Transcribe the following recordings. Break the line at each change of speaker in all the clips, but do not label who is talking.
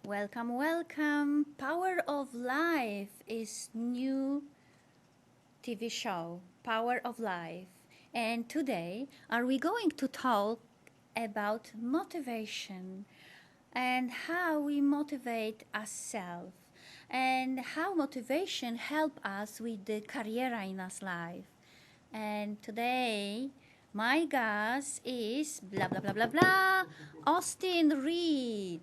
Welcome, welcome. Power of Life is new TV show, Power of Life. And today are we going to talk about motivation and how we motivate ourselves and how motivation help us with the career in our life. And today my guest is blah blah blah blah blah Austin Reed.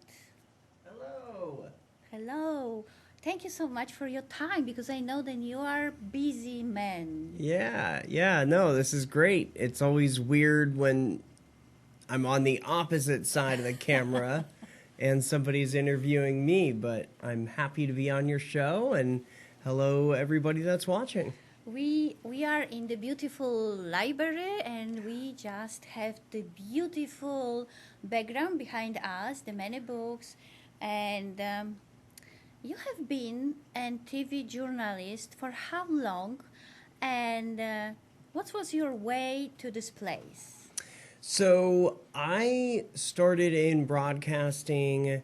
Hello.
Hello. Thank you so much for your time because I know that you are busy man.
No, this is great. It's always weird when I'm on the opposite side of the camera and somebody's interviewing me, but I'm happy to be on your show, and hello everybody that's watching.
We are in the beautiful library and we just have the beautiful background behind us, the many books, and you have been a TV journalist for how long, and what was your way to this place?
So I started in broadcasting,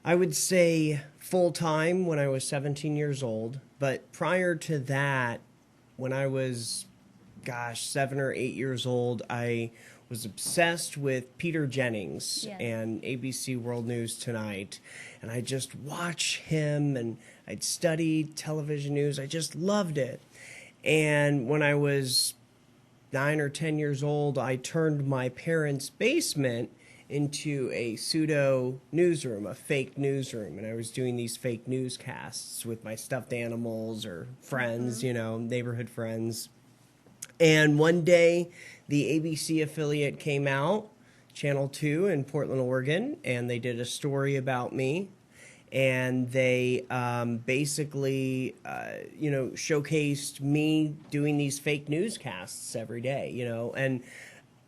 I would say full time when I was 17 years old. But prior to that, when I was, 7 or 8 years old, I was obsessed with Peter Jennings and ABC World News Tonight. And I just watch him, and I'd study television news. I just loved it. And when I was 9 or 10 years old, I turned my parents' basement into a pseudo newsroom, a fake newsroom. And I was doing these fake newscasts with my stuffed animals or friends, neighborhood friends. And one day, the ABC affiliate came out, Channel 2 in Portland, Oregon, and they did a story about me. And they basically, showcased me doing these fake newscasts every day, And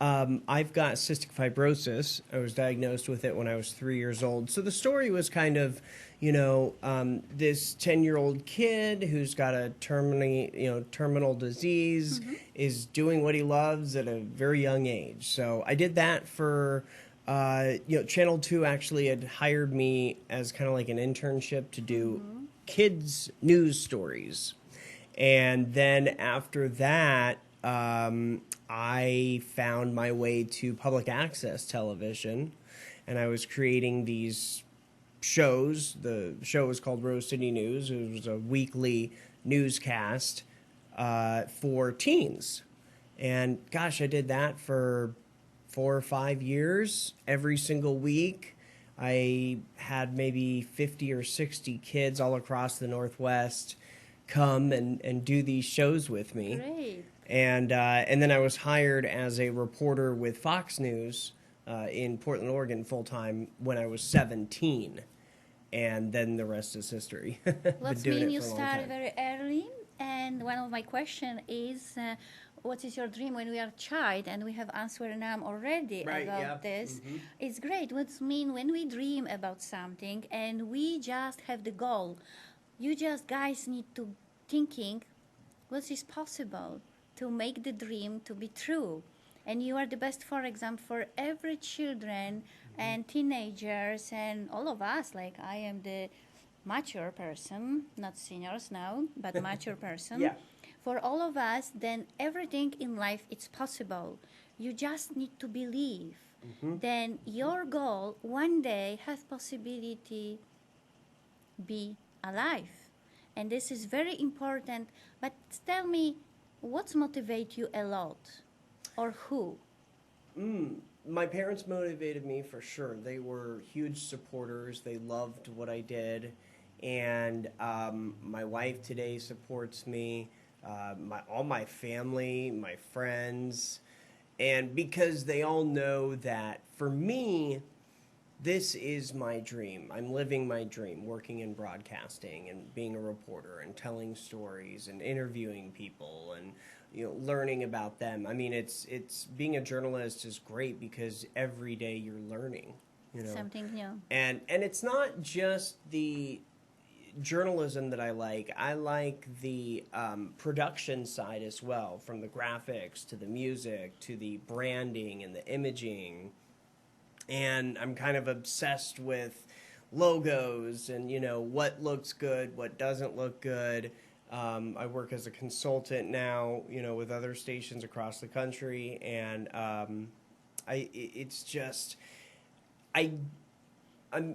I've got cystic fibrosis. I was diagnosed with it when I was 3 years old. So the story was kind of, this 10-year-old kid who's got a terminal disease is doing what he loves at a very young age. So I did that for, Channel 2 actually had hired me as kind of like an internship to do kids' news stories. And then after that, I found my way to public access television, and I was creating these shows. The show was called Rose City News. It was a weekly newscast for teens. And gosh, I did that for 4 or 5 years. Every single week, I had maybe 50 or 60 kids all across the Northwest come and do these shows with me.
Great.
And then I was hired as a reporter with Fox News in Portland, Oregon, full-time when I was 17. And then the rest is history.
That means you started very early. And one of my questions is, what is your dream when we are a child? And we have answered now already about this. Mm-hmm. It's great. What mean when we dream about something and we just have the goal. You just guys need to thinking what is possible to make the dream to be true. And you are the best, for example, for every children and teenagers and all of us. Like I am the mature person, not seniors now, but mature person.
Yeah.
For all of us, then everything in life is possible. You just need to believe. Then your goal one day has possibility be alive. And this is very important. But tell me, what's motivate you a lot? Or who?
My parents motivated me for sure. They were huge supporters. They loved what I did. And my wife today supports me, all my family, my friends. And because they all know that for me, this is my dream. I'm living my dream, working in broadcasting and being a reporter and telling stories and interviewing people and learning about them. I mean, it's being a journalist is great because every day you're learning,
Something new.
And it's not just the journalism that I like. I like the production side as well, from the graphics to the music to the branding and the imaging. And I'm kind of obsessed with logos and, what looks good, what doesn't look good. I work as a consultant now, with other stations across the country. And it's just, I'm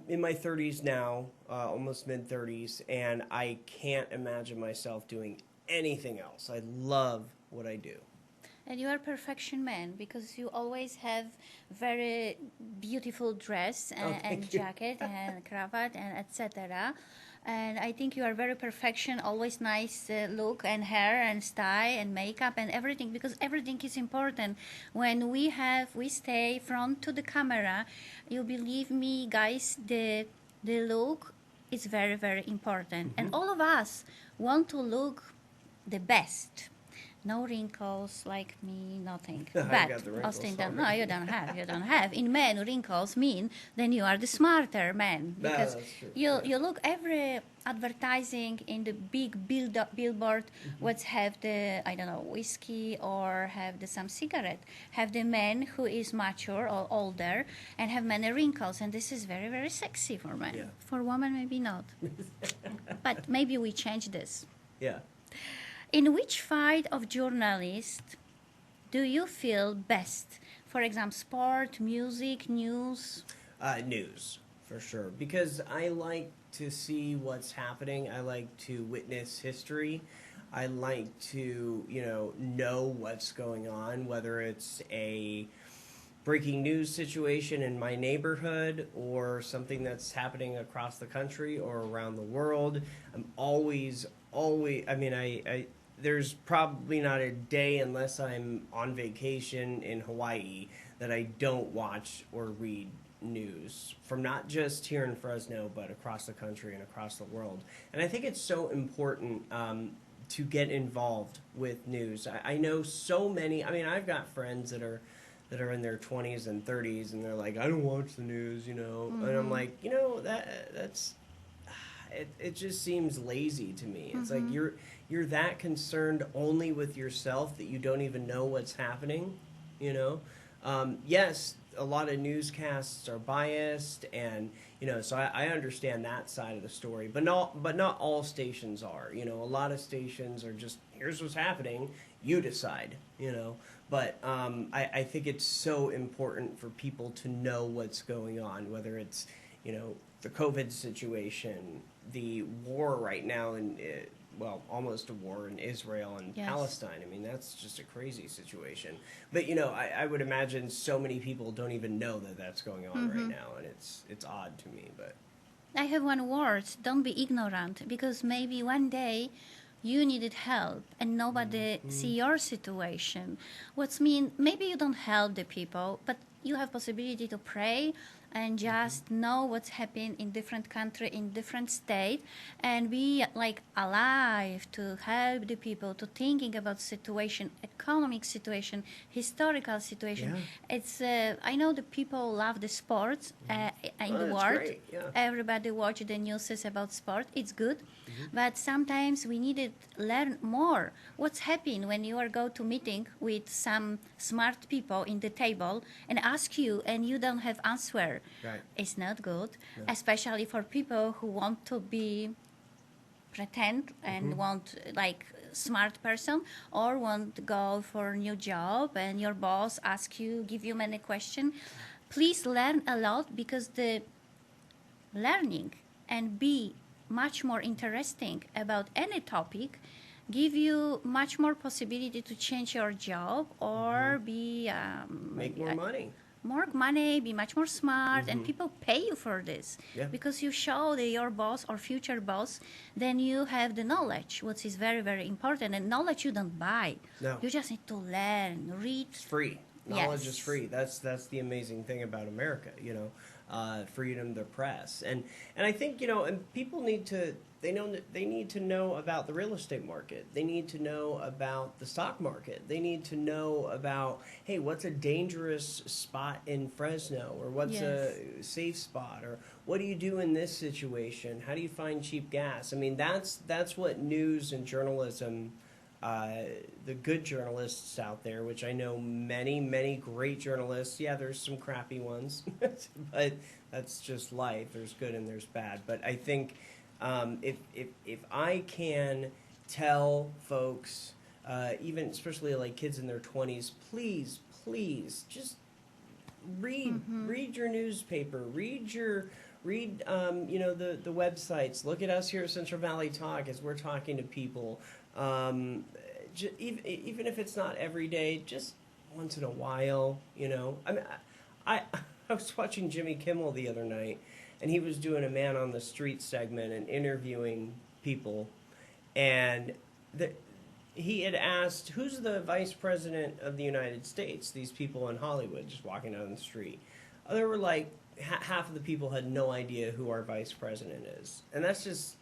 in my 30s now, almost mid-30s, and I can't imagine myself doing anything else. I love what I do.
And you are perfection man because you always have very beautiful dress and jacket and cravat and etc. And I think you are very perfection, always nice look and hair and style and makeup and everything, because everything is important. When we stay front to the camera, you believe me, guys, the look is very, very important. And all of us want to look the best. No wrinkles like me, nothing.
I
But
got the wrinkles
Austin, no,
already.
you don't have. You don't have. In men, wrinkles mean then you are the smarter man
No,
because
that's true.
you look every advertising in the big billboard. What's have the whiskey or have the some cigarette. Have the man who is mature or older and have many wrinkles, and this is very very sexy for men.
Yeah.
For women maybe not. But maybe we change this.
Yeah.
In which field of journalist do you feel best? For example, sport, music, news.
News, for sure. Because I like to see what's happening. I like to witness history. I like to, know what's going on, whether it's a breaking news situation in my neighborhood or something that's happening across the country or around the world. I'm always, I there's probably not a day unless I'm on vacation in Hawaii that I don't watch or read news from not just here in Fresno, but across the country and across the world. And I think it's so important to get involved with news. I know so many. I mean, I've got friends that are in their 20s and 30s, and they're like, I don't watch the news, And I'm like, that's. It just seems lazy to me. It's like you're that concerned only with yourself that you don't even know what's happening, Yes, a lot of newscasts are biased, and so I understand that side of the story, but not all stations are. A lot of stations are just, here's what's happening, you decide. But I think it's so important for people to know what's going on, whether it's the COVID situation, the war right now in almost a war in Israel and
Yes.
Palestine. I mean, that's just a crazy situation. But I would imagine so many people don't even know that that's going on right now, and it's odd to me. But
I have one word: don't be ignorant, because maybe one day you needed help and nobody see your situation. What's mean maybe you don't help the people, but you have possibility to pray and just know what's happening in different country, in different state, and be like alive to help the people, to thinking about situation, economic situation, historical situation.
Yeah.
It's I know the people love the sports in the
that's
world.
great, yeah.
Everybody watch the news about sport. It's good, but sometimes we need to learn more. What's happening when you are go to meeting with some smart people in the table and ask you and you don't have answer?
Right.
It's not good,
No.
especially for people who want to be pretend and want like smart person or want to go for a new job and your boss ask you give you many questions. Please learn a lot, because the learning and be much more interesting about any topic give you much more possibility to change your job or be
Make more money.
more money, be much more smart, and people pay you for this.
Yeah.
Because you show your boss or future boss, then you have the knowledge, which is very, very important. And knowledge you don't buy.
No.
You just need to learn, read.
It's free. Knowledge
Yes.
is free. That's the amazing thing about America, freedom of the press. And I think, and people need to they need to know about the real estate market. They need to know about the stock market. They need to know about, hey, what's a dangerous spot in Fresno, or what's a safe spot, or what do you do in this situation? How do you find cheap gas? I mean, that's what news and journalism, the good journalists out there, which I know many, many great journalists. Yeah, there's some crappy ones, but that's just life. There's good and there's bad. But I think if I can tell folks, even especially like kids in their 20s, please just read your newspaper, read the websites. Look at us here at Central Valley Talk as we're talking to people. Even if it's not every day, just once in a while, I mean, I was watching Jimmy Kimmel the other night, and he was doing a man on the street segment and interviewing people, and he had asked, who's the vice president of the United States? These people in Hollywood just walking down the street. There were like half of the people had no idea who our vice president is, and that's just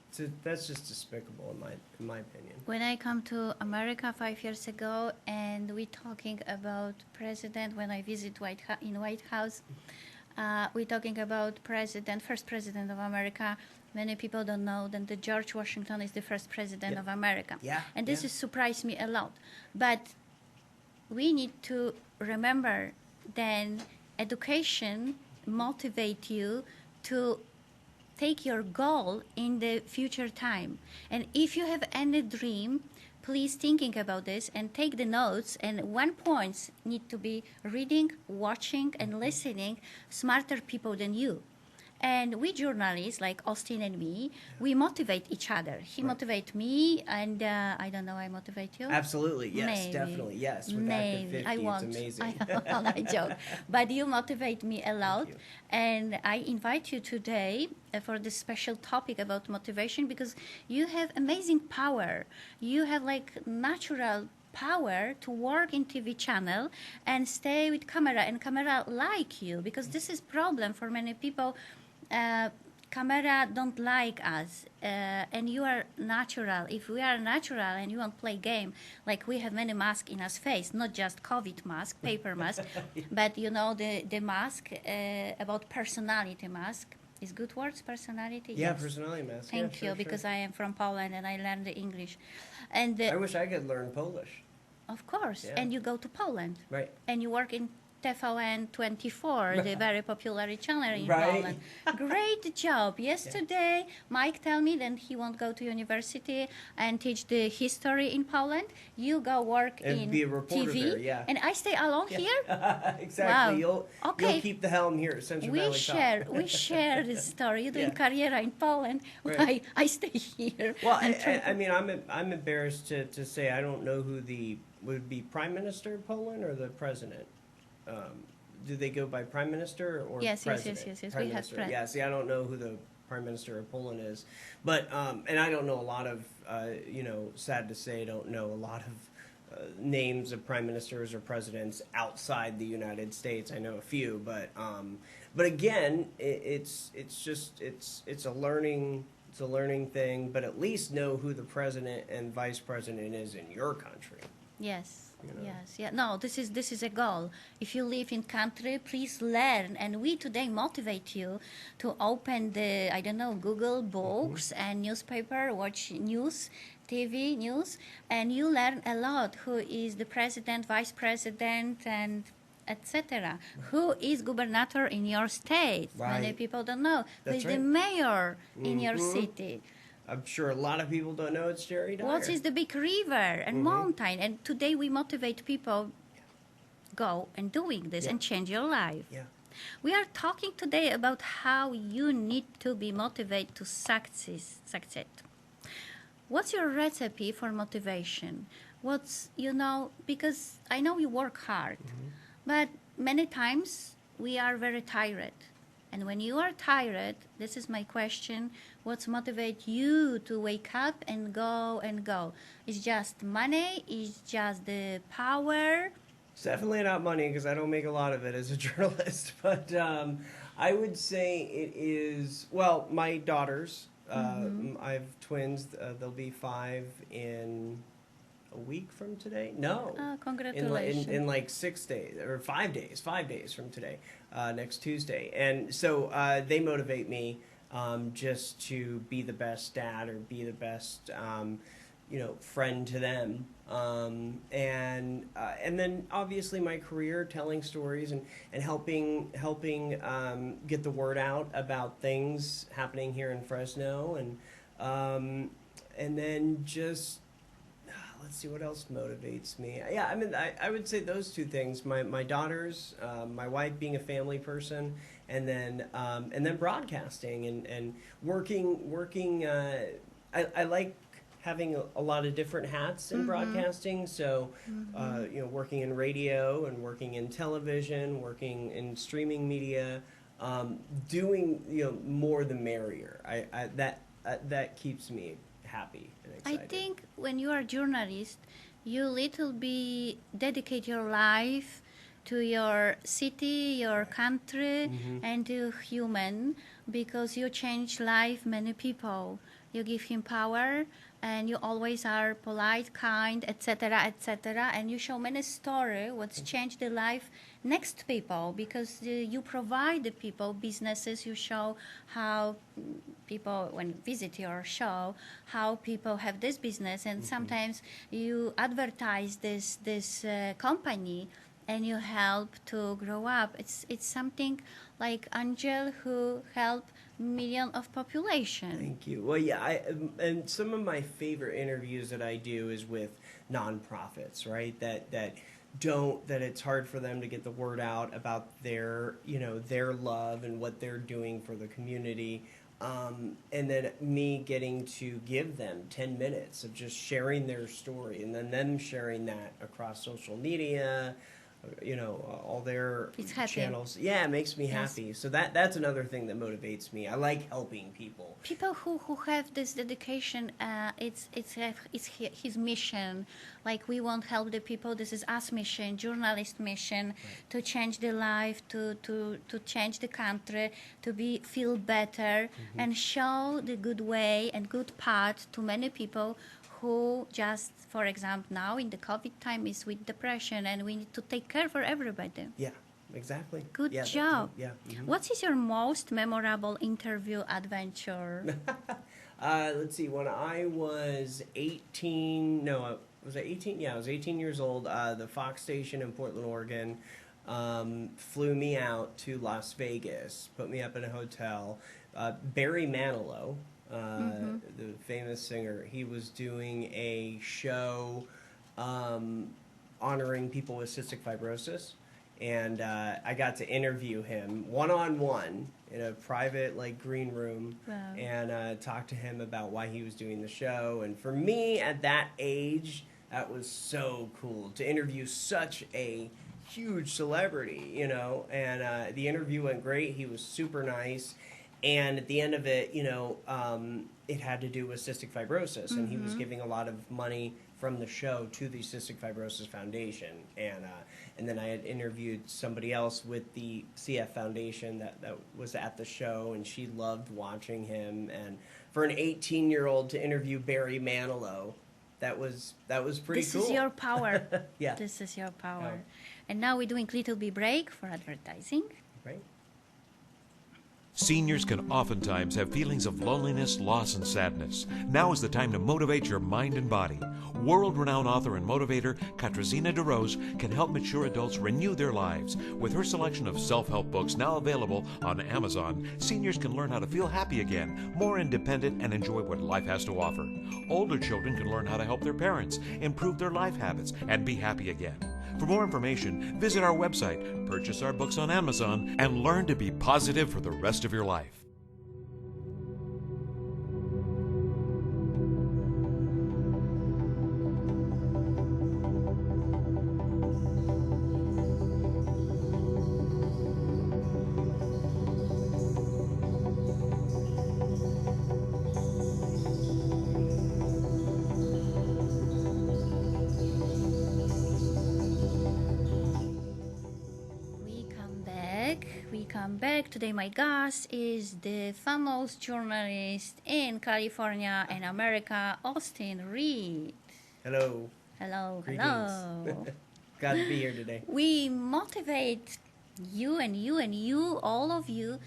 despicable in my opinion.
When I come to America 5 years ago, and we talking about president, when I visit White House, we're talking about first president of America. Many people don't know that the George Washington is the first president of America.
Yeah.
And this has surprised me a lot. But we need to remember then education motivate you to take your goal in the future time. And if you have any dream, please thinking about this and take the notes, and one point need to be reading, watching, and listening smarter people than you. And we journalists, like Austin and me, we motivate each other. He motivates me, and I don't know, I motivate you?
Absolutely, yes,
Maybe.
Definitely, yes. With
Maybe.
Active 50,
I won't.
it's amazing.
I joke. But you motivate me a lot.
you.
And I invite you today for this special topic about motivation, because you have amazing power. You have like natural power to work in TV channel and stay with camera, and camera like you, because this is problem for many people. Camera don't like us, and you are natural. If we are natural and you want to play game, like we have many masks in our face, not just COVID mask, paper mask, but the mask about personality mask. Is good words, personality?
Yeah,
Yes.
personality mask.
Thank
yeah,
you,
sure,
because
sure.
I am from Poland and I learned the English. And
I wish I could learn Polish.
of course,
Yeah.
and you go to Poland.
Right.
And you work in TVN 24, the very popular channel in
Right.
Poland. Great job. Yesterday, Mike told me that he won't go to university and teach the history in Poland. You go work
And
in
be a reporter
TV,
there, yeah.
and I stay alone here.
Exactly.
Wow.
You'll keep the helm here at Central Valley Talk.
We share this story. You're doing
Yeah.
career in Poland.
Right.
I stay here.
Well,
and try
I mean, I'm embarrassed to say I don't know who would be Prime Minister of Poland or the President. Do they go by Prime Minister or
Yes,
President?
yes.
Prime
We have
Minister. Yeah, see, I don't know who the Prime Minister of Poland is, but and I don't know a lot of sad to say, I don't know a lot of names of prime ministers or presidents outside the United States. I know a few, but again, it's a learning thing. But at least know who the president and vice president is in your country.
Yes.
You know?
Yes. Yeah. No, this is a goal. If you live in country, please learn. And we today motivate you to open the, I don't know, Google books and newspaper, watch news, TV news, and you learn a lot. Who is the president, vice president, and etc. Who is governor in your state? Many
Right.
people don't know. Who
That's
is the
right.
mayor in your city?
I'm sure a lot of people don't know it's Jerry Dyer.
What is the big river and mountain? And today we motivate people go and doing this
Yeah.
and change your life.
Yeah.
We are talking today about how you need to be motivated to succeed. What's your recipe for motivation? Because I know you work hard, but many times we are very tired. And when you are tired, this is my question, what's motivate you to wake up and go and go? It's just money? It's just the power?
It's definitely not money because I don't make a lot of it as a journalist. But I would say it is, well, my daughters, I have twins. They'll be 5 in a week from today. No.
Oh, congratulations.
In like 6 days or 5 days, 5 days from today, next Tuesday. And so they motivate me just to be the best dad or be the best, friend to them. And then obviously my career telling stories and helping get the word out about things happening here in Fresno and then just let's see what else motivates me. Yeah, I mean, I would say those two things: my daughters, my wife being a family person, and then broadcasting and working. I like having a lot of different hats in broadcasting. So, working in radio and working in television, working in streaming media, doing more the merrier. That keeps me happy and
I
excited.
think when you are a journalist, you little bit dedicate your life to your city, your country, and to human, because you change life many people. You give him power, and you always are polite, kind, etc., etc., and you show many story what's changed the life next people, because you provide the people businesses. You show how people when visit your show how people have this business, and sometimes you advertise this company and you help to grow up. It's something like Angel who help million of population.
Thank you. Well, yeah, and some of my favorite interviews that I do is with nonprofits, right? That it's hard for them to get the word out about their love and what they're doing for the community. And then me getting to give them 10 minutes of just sharing their story, and then them sharing that across social media, all their
It's happy.
channels. Yeah, it makes me
Yes.
happy. So that's another thing that motivates me. I like helping people.
People who have this dedication, it's his mission. Like, we won't help the people. This is us mission, journalist mission, to change the life, to change the country, to feel better, and show the good way and good path to many people who just, for example, now in the COVID time is with depression, and we need to take care for everybody.
Yeah, exactly.
Good
Yeah,
job.
Yeah.
What is your most memorable interview adventure?
Let's see. When I was 18, no, was I 18? Yeah, I was 18 years old. The Fox station in Portland, Oregon, flew me out to Las Vegas, put me up in a hotel. Barry Manilow, the famous singer, he was doing a show honoring people with cystic fibrosis. And I got to interview him one-on-one in a private, green room.
Wow.
And talk to him about why he was doing the show. And for me, at that age, that was so cool to interview such a huge celebrity, And the interview went great. He was super nice. And at the end of it, it had to do with cystic fibrosis. And he was giving a lot of money from the show to the Cystic Fibrosis Foundation. And then I had interviewed somebody else with the CF Foundation that was at the show, and she loved watching him. And for an 18-year-old to interview Barry Manilow, that was pretty
This
cool.
is your power.
Yeah.
This is your power.
Oh.
And now we're doing little bit break for advertising.
Right.
Seniors can oftentimes have feelings of loneliness, loss, and sadness. Now is the time to motivate your mind and body. World-renowned author and motivator Katarzyna Dorosz can help mature adults renew their lives. With her selection of self-help books now available on Amazon, seniors can learn how to feel happy again, more independent, and enjoy what life has to offer. Older children can learn how to help their parents, improve their life habits, and be happy again. For more information, visit our website, purchase our books on Amazon, and learn to be positive for the rest of your life.
We come back. Today my guest is the famous journalist in California and America, Austin Reed.
Hello.
Hello,
Greetings.
hello.
Glad to be here today.
We motivate you and you and you, all of you,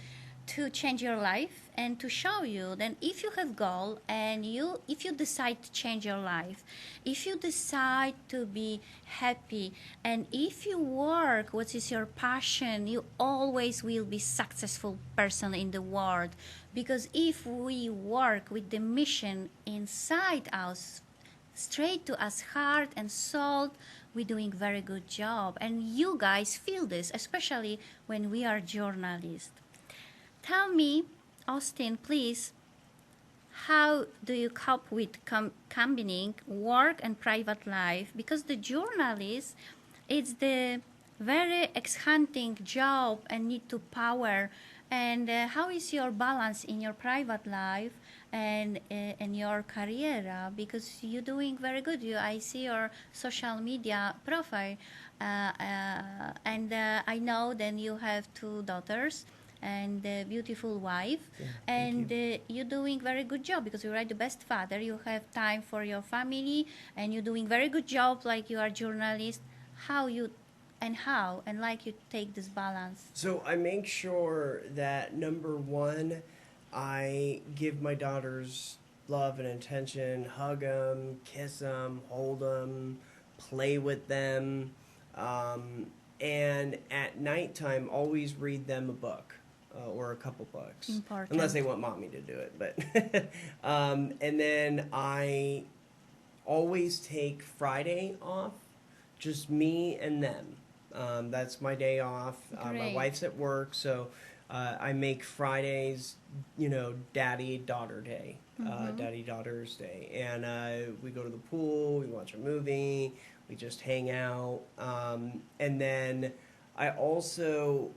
to change your life and to show you that if you have goal and if you decide to change your life, if you decide to be happy, and if you work what is your passion, you always will be successful person in the world. Because if we work with the mission inside us, straight to us heart and soul, we're doing very good job. And you guys feel this, especially when we are journalists. Tell me, Austin, please, how do you cope with combining work and private life? Because the journalist, it's the very ex-hunting job and need to power. And how is your balance in your private life and in your career? Because you're doing very good. I see your social media profile, and I know then you have 2 daughters and a beautiful wife,
Yeah,
and you're doing very good job because you're the best father. You have time for your family, and you're doing very good job like you are journalist. How you like you take this balance?
So I make sure that number one, I give my daughters love and attention, hug them, kiss them, hold them, play with them, and at nighttime always read them a book. Or a couple books.
Important.
Unless they want mommy to do it. But and then I always take Friday off, just me and them. That's my day off. My
Great.
wife's at work, so I make Fridays, daddy-daughter day, daddy-daughters day. And we go to the pool, we watch a movie, we just hang out. And then I also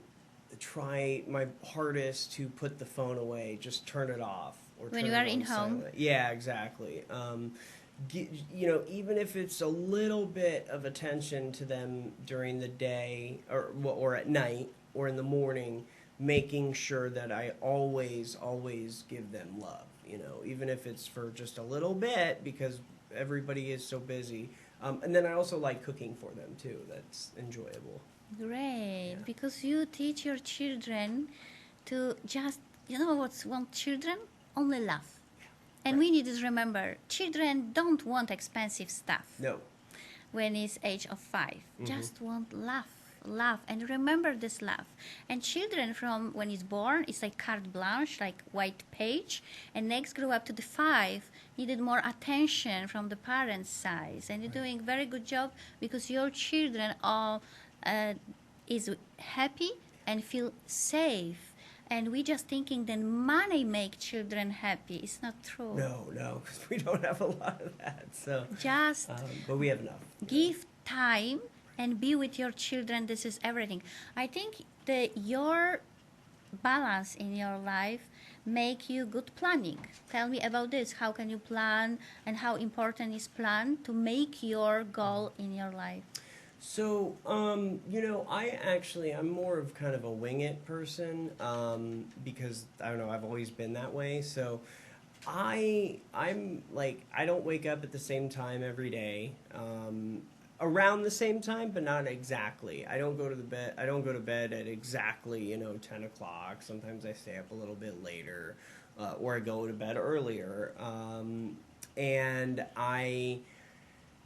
try my hardest to put the phone away, just turn it off. Or
When
turn
you
it
are
on
in home?
silent. Yeah, exactly. Even if it's a little bit of attention to them during the day or at night or in the morning, making sure that I always give them love, even if it's for just a little bit because everybody is so busy. And then I also like cooking for them too. That's enjoyable.
Great,
Yeah.
because you teach your children to just, what want children? Only laugh. And
Right.
we need to remember, children don't want expensive stuff
No.
when it's age of 5. Just want laugh, and remember this laugh. And children from when he's born, it's like carte blanche, like white page, and next grow up to the 5, needed more attention from the parents' side. And you're doing very good job because your children are is happy and feel safe. And we just thinking that money make children happy. It's not true.
No, because we don't have a lot of that. So,
Just
but we have enough.
give time and be with your children. This is everything. I think that your balance in your life make you good planning. Tell me about this. How can you plan, and how important is plan to make your goal in your life?
So, I'm more of kind of a wing it person because, I don't know, I've always been that way. So I'm like, I don't wake up at the same time every day. Around the same time, but not exactly. I don't go to bed at exactly 10 o'clock. Sometimes I stay up a little bit later, or I go to bed earlier. And I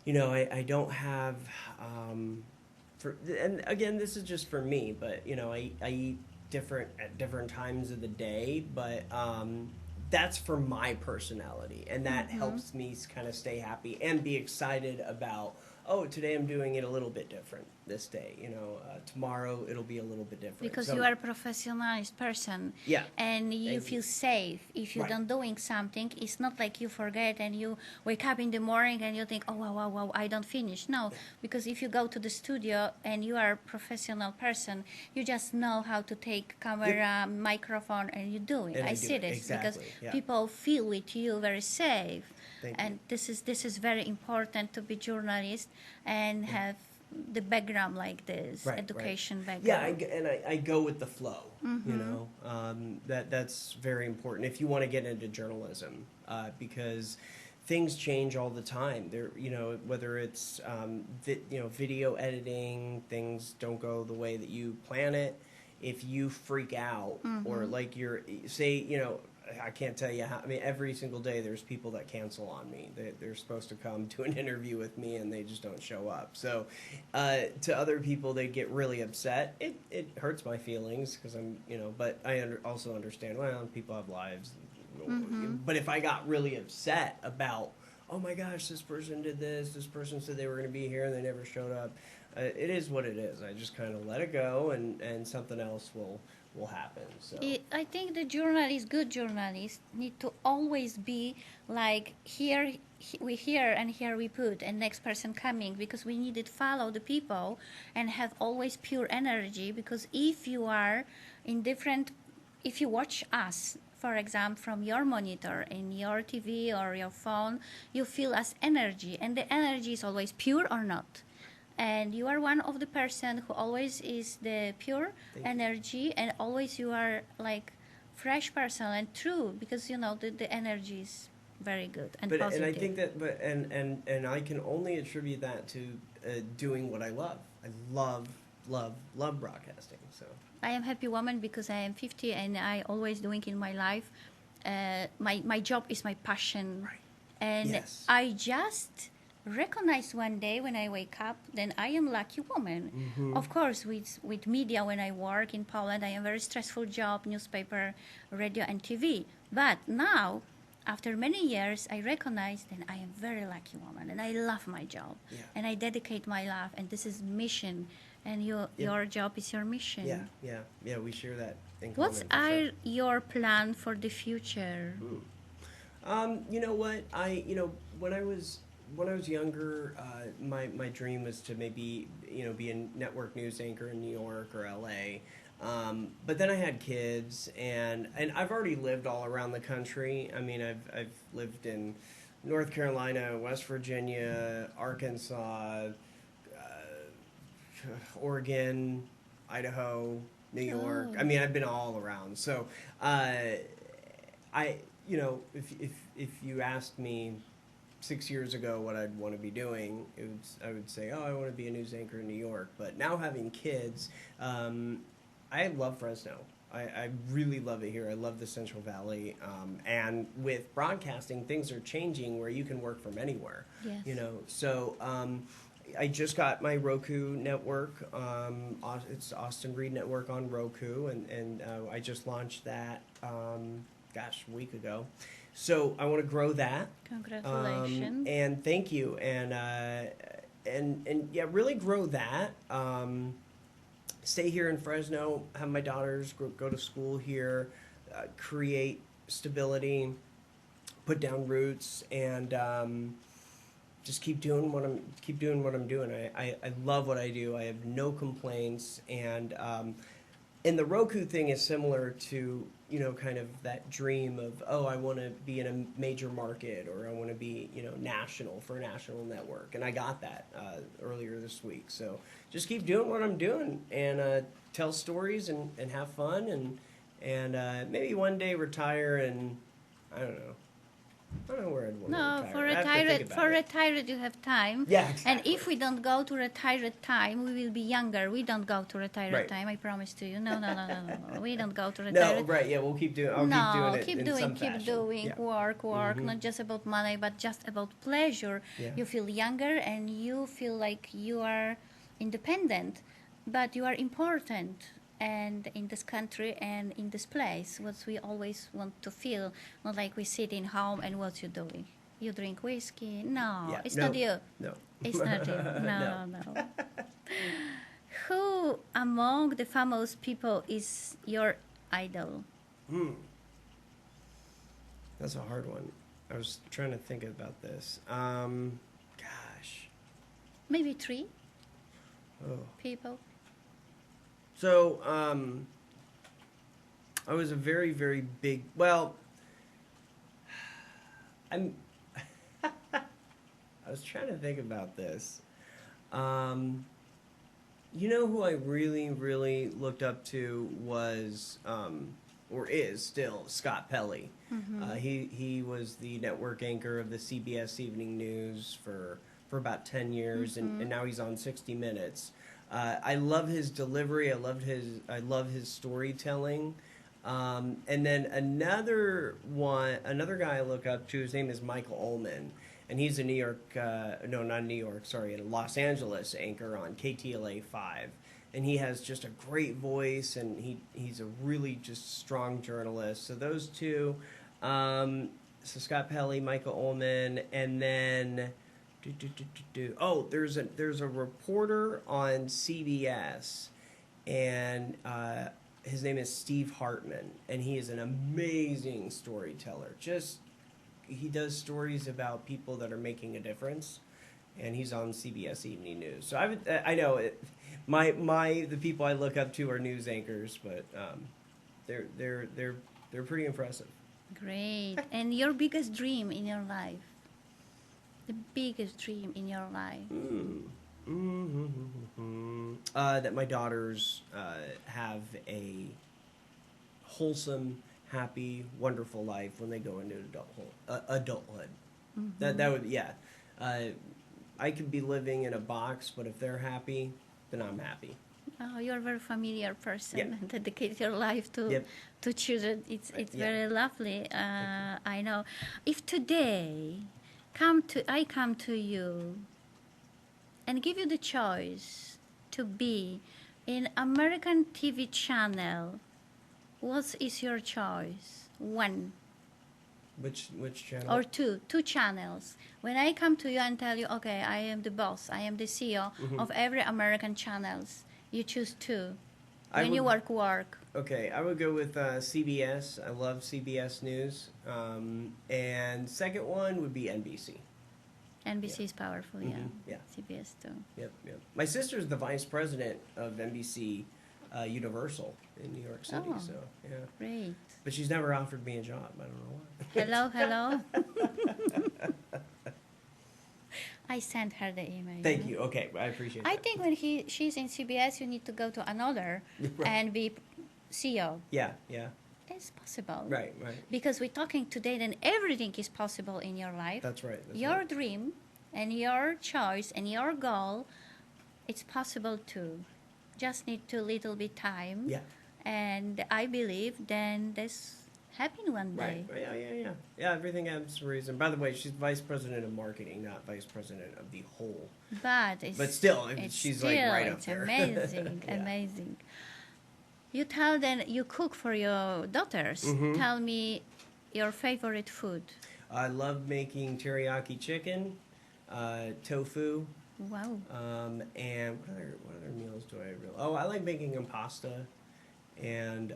don't have and again, this is just for me, but I eat different at different times of the day, but that's for my personality, and that helps me kind of stay happy and be excited about, oh, today I'm doing it a little bit different this day. Tomorrow it'll be a little bit different.
Because
So,
you are a professionalized person,
yeah,
and you
and-
feel safe if you
Right.
don't doing something. It's not like you forget and you wake up in the morning and you think, oh wow, I don't finish. No, because if you go to the studio and you are a professional person, you just know how to take camera, microphone, and you do it.
And
I
I do
see
it.
this because
Exactly, yeah.
people feel with you very safe.
Thank
And
you.
this is very important to be journalist and have the background like this,
Right,
education
right.
background.
Yeah, I go with the flow. That's very important if you want to get into journalism, because things change all the time. There, whether it's video editing, things don't go the way that you plan it. If you freak out, or like I can't tell you how. I mean, every single day there's people that cancel on me. They're supposed to come to an interview with me and they just don't show up. So, to other people, they get really upset. It hurts my feelings because but I also understand. Well, people have lives. But if I got really upset about, oh my gosh, this person did this. This person said they were going to be here and they never showed up. It is what it is. I just kind of let it go, and something else will happen. So
I think the journalists, good journalists, need to always be like here we hear and here we put, and next person coming, because we need to follow the people and have always pure energy. Because if you are in different, if you watch us, for example, from your monitor in your TV or your phone, you feel as energy, and the energy is always pure or not. And you are one of the person who always is the pure
Thank you.
energy, and always you are like fresh person and true, because the energy is very good and positive.
And I think that, and I can only attribute that to doing what I love. I love broadcasting. So
I am happy woman because I am 50 and I always doing in my life. My job is my passion,
Right.
and
Yes.
I just recognize one day when I wake up, then I am lucky woman. Of course, with media, when I work in Poland, I am very stressful job, newspaper, radio, and TV. But now, after many years, I recognize that I am very lucky woman, and I love my job,
Yeah.
and I dedicate my life, and this is mission, and your job is your mission.
yeah, we share that in
What
common, for
are
sure.
your plan for the future?
You know what? When I was younger, my dream was to maybe be a network news anchor in New York or LA. But then I had kids, and I've already lived all around the country. I mean, I've lived in North Carolina, West Virginia, Arkansas, Oregon, Idaho, New York.
Oh.
I mean, I've been all around. So, if you asked me 6 years ago what I'd want to be doing, I would say, oh, I want to be a news anchor in New York. But now having kids, I love Fresno. I really love it here. I love the Central Valley. And with broadcasting, things are changing where you can work from anywhere.
Yes.
So I just got my Roku network. It's Austin Reed Network on Roku, and I just launched that, a week ago. So I want to grow that.
Congratulations.
And thank you. And yeah, really grow that. Stay here in Fresno, have my daughters go to school here, create stability, put down roots, and just keep doing what I'm doing. I love what I do. I have no complaints, and the Roku thing is similar to kind of that dream of, oh, I want to be in a major market, or I want to be national for a national network, and I got that earlier this week. So just keep doing what I'm doing, and tell stories, and have fun, and maybe one day retire and, I don't know, I don't know where I'd want to
No,
retire.
for
I have to think
retired,
about
for
it.
retired you have time.
Yeah,
And
exactly.
if we don't go to retired time, we will be younger. We don't go to retired
Right.
time. I promise to you. No, no, no, no, no, no. We don't go to
No,
retired.
right? Yeah, we'll keep doing. I'll keep doing
No,
it in some
keep
fashion.
doing
Yeah.
work, not just about money, but just about pleasure.
Yeah.
You feel younger and you feel like you are independent, but you are important. And in this country and in this place, what we always want to feel, not like we sit in home and what you doing. You drink whiskey? No,
Yeah.
it's
No.
not you.
No.
It's not you. No,
No.
no. Who among the famous people is your idol?
That's a hard one. I was trying to think about this. Gosh.
Maybe three
Oh.
people.
So, I was a very, very big. Well, I'm. I was trying to think about this. You know who I really, really looked up to was, or is still, Scott Pelley. He was the network anchor of the CBS Evening News for about 10 years, and now he's on 60 Minutes. I love his delivery. I love his storytelling. And then another guy I look up to, his name is Michael Ullman, and he's a New York, no, not New York, sorry, a Los Angeles anchor on KTLA 5. And he has just a great voice, and he's a really just strong journalist. So those two, so Scott Pelley, Michael Ullman, and then oh, there's a reporter on CBS, and his name is Steve Hartman, and he is an amazing storyteller. He does stories about people that are making a difference, and he's on CBS Evening News. So I know it. The people I look up to are news anchors, but they're pretty impressive.
Great. And your biggest dream in your life? The biggest dream in your life?
That my daughters have a wholesome, happy, wonderful life when they go into adulthood. That would, yeah. I could be living in a box, but if they're happy, then I'm happy.
Oh, you're a very familiar person.
Yep.
Dedicate your life to
Yep.
to children. It's
Yeah.
very lovely. I know. If today I come to you and give you the choice to be in American TV channel, what is your choice? One
Which channel?
or two channels. When I come to you and tell you, okay, I am the boss, I am the CEO of every American channels, you choose two.
I
When you
would-
work.
Okay, I would go with CBS. I love CBS News. And second one would be NBC.
NBC is powerful, yeah.
Yeah.
CBS too.
Yep. My sister's the vice president of NBC Universal in New York City.
Oh.
So yeah,
Great.
but she's never offered me a job. I don't know why.
Hello. I sent her the email.
Thank you. Okay, I appreciate
I
that.
think when she's in CBS, you need to go to another
Right.
and be CEO.
Yeah.
It's possible.
Right.
Because we're talking today, then everything is possible in your life.
That's right.
Your
right.
dream and your choice and your goal, it's possible too. Just need too little bit time.
Yeah.
And I believe then this happen one day.
Right. Yeah. Everything has a reason. By the way, she's vice president of marketing, not vice president of the whole.
But it's,
But still,
it's
she's
still,
like right up
it's
there.
amazing,
Yeah.
amazing. You tell them you cook for your daughters. Tell me your favorite food.
I love making teriyaki chicken, tofu,
Wow.
and what other meals do I really? Oh, I like making them pasta, and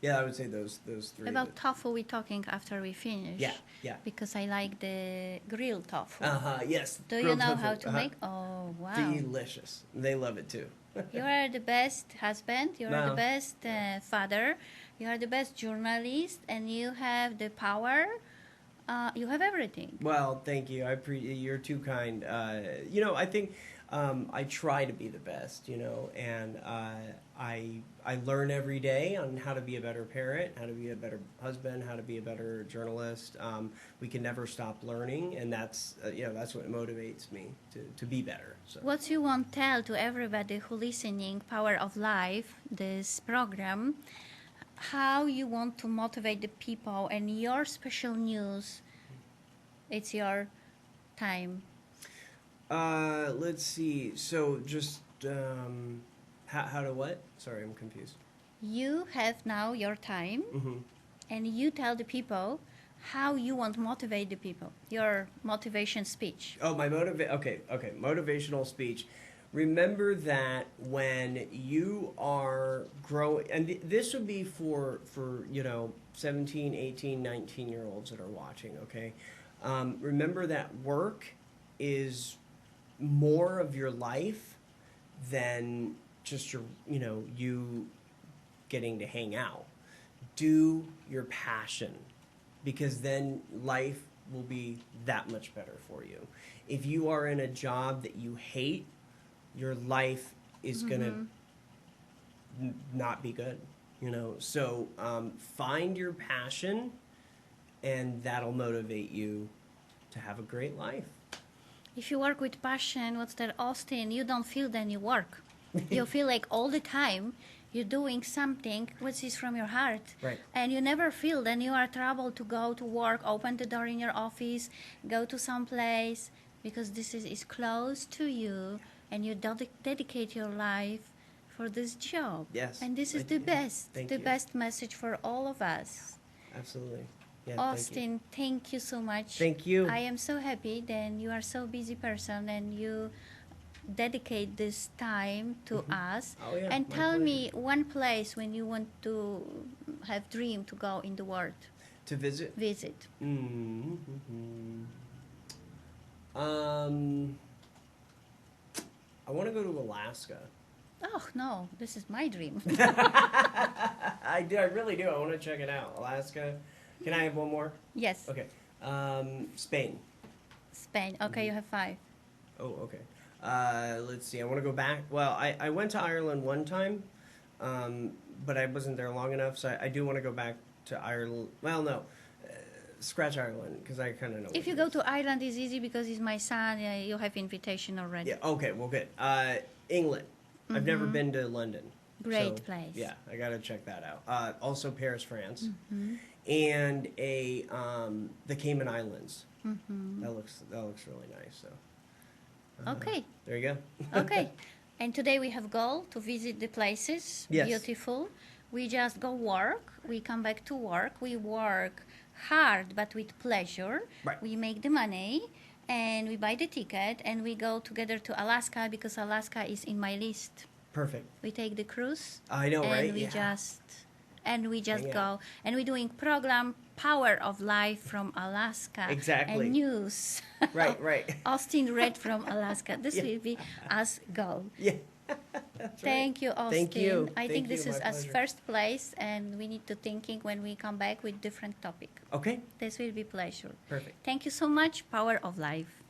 yeah, I would say those three.
About tofu, we're talking after we finish.
Yeah.
Because I like the grilled tofu.
Yes.
Do you
grilled
know
tofu.
how to make? Oh, wow.
Delicious. They love it too.
You are the best husband. You are the
No.
best father. You are the best journalist, and you have the power. You have everything.
Well, thank you. You're too kind. I think I try to be the best, you know, and I learn every day on how to be a better parent, how to be a better husband, how to be a better journalist. We can never stop learning, and that's that's what motivates me to be better. So.
What you want to tell to everybody who listening Power of Life, this program, how you want to motivate the people, and your special news, it's your time.
Let's see. So just how to what? Sorry, I'm confused.
You have now your time, and you tell the people how you want to motivate the people. Your motivation speech.
Oh, my Okay, motivational speech. Remember that when you are growing, and this would be for 17, 18, 19-year-olds that are watching. Okay, remember that work is more of your life than just you getting to hang out. Do your passion, because then life will be that much better for you. If you are in a job that you hate, your life is gonna not be good, so find your passion, and that'll motivate you to have a great life.
If you work with passion, what's that, Austin, you don't feel then you work. You feel like all the time you're doing something which is from your heart.
Right.
And you never feel then you are troubled to go to work, open the door in your office, go to some place, because this is close to you, and you dedicate your life for this job.
Yes.
And this is the best, best message for all of us.
Absolutely. Yeah,
Austin, thank you so much.
Thank you.
I am so happy that you are so busy person and you dedicate this time to us.
Oh, yeah,
and
my
tell
pleasure.
me one place when you want to have dream to go in the world.
To visit?
Visit.
I want to go to Alaska.
Oh no, this is my dream.
I do. I really do. I want to check it out. Alaska. Can I have one more?
Yes.
Okay. Spain.
Spain. Okay, you have 5.
Oh, okay. Let's see. I want to go back. Well, I went to Ireland one time, but I wasn't there long enough, so I do want to go back to Ireland. Well, no. Scratch Ireland, because I kind of know.
If you go to Ireland, it's easy because he's my son. You have invitation already.
Yeah. Okay. Well, good. England. I've never been to London.
Great place.
Yeah, I got to check that out. Also Paris, France, and the Cayman Islands. That looks really nice. So.
Okay.
There you go.
Okay. And today we have goal to visit the places.
Yes.
Beautiful. We just go work. We come back to work. We work hard, but with pleasure.
Right.
We make the money, and we buy the ticket, and we go together to Alaska, because Alaska is in my list.
Perfect.
We take the cruise.
I know, right?
And we just
Hang
go.
out.
And we're doing program Power of Life from Alaska.
Exactly.
And news.
Right.
Austin read from Alaska. This will be us go.
Yeah. That's
Thank you, Austin.
Thank you.
I think this is
My
us
pleasure.
first place, and we need to thinking when we come back with different topic.
Okay.
This will be pleasure.
Perfect.
Thank you so much. Power of Life.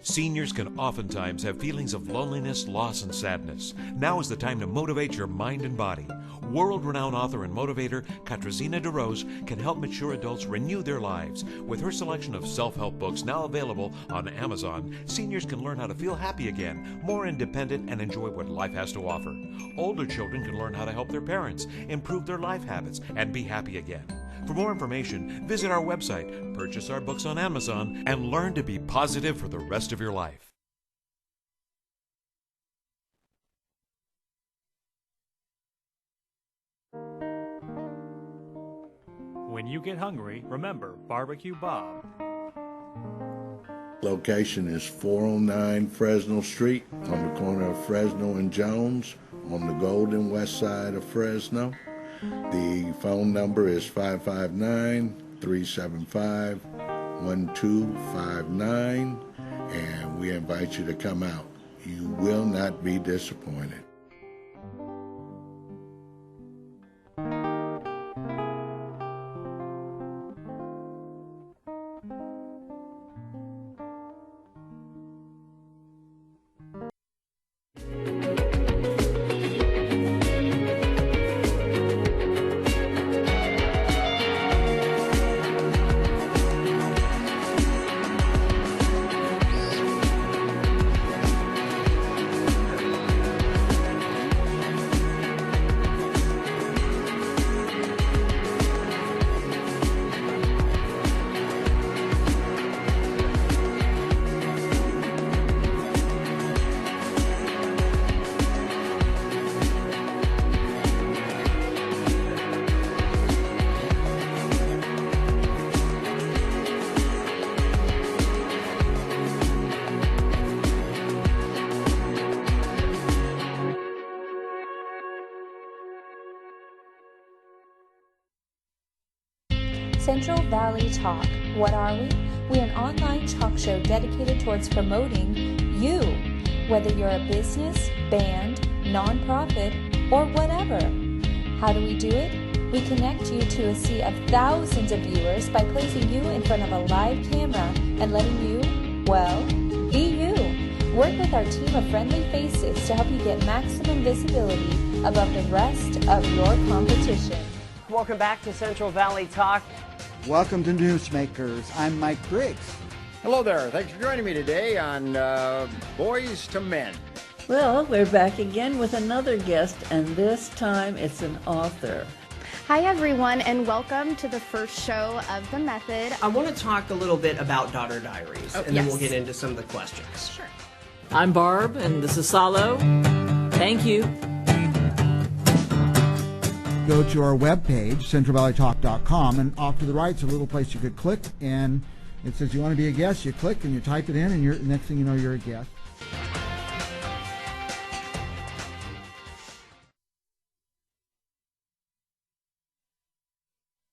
Seniors can oftentimes have feelings of loneliness, loss, and sadness. Now is the time to motivate your mind and body. World-renowned author and motivator Katarzyna Dorosz can help mature adults renew their lives. With her selection of self-help books now available on Amazon, seniors can learn how to feel happy again, more independent, and enjoy what life has to offer. Older children can learn how to help their parents, improve their life habits, and be happy again. For more information, visit our website, purchase our books on Amazon, and learn to be positive for the rest of your life.
When you get hungry, remember Barbecue Bob.
Location is 409 Fresno Street on the corner of Fresno and Jones on the Golden West side of Fresno. The phone number is 559-375-1259, and we invite you to come out. You will not be disappointed.
Central Valley Talk. What are we? We're an online talk show dedicated towards promoting you, whether you're a business, band, nonprofit, or whatever. How do we do it? We connect you to a sea of thousands of viewers by placing you in front of a live camera and letting you, well, be you. Work with our team of friendly faces to help you get maximum visibility above the rest of your competition.
Welcome back to Central Valley Talk.
Welcome to Newsmakers. I'm Mike Briggs.
Hello there. Thanks for joining me today on Boys to Men.
Well, we're back again with another guest, and this time it's an author.
Hi everyone, and welcome to the first show of The Method.
I want to talk a little bit about Daughter Diaries, and then
yes.
we'll get into some of the questions.
Sure.
I'm Barb, and this is Salo. Thank you.
Go to our webpage, centralvalleytalk.com, and off to the right is a little place you could click, and it says you want to be a guest. You click and you type it in, and next thing you know, you're a guest.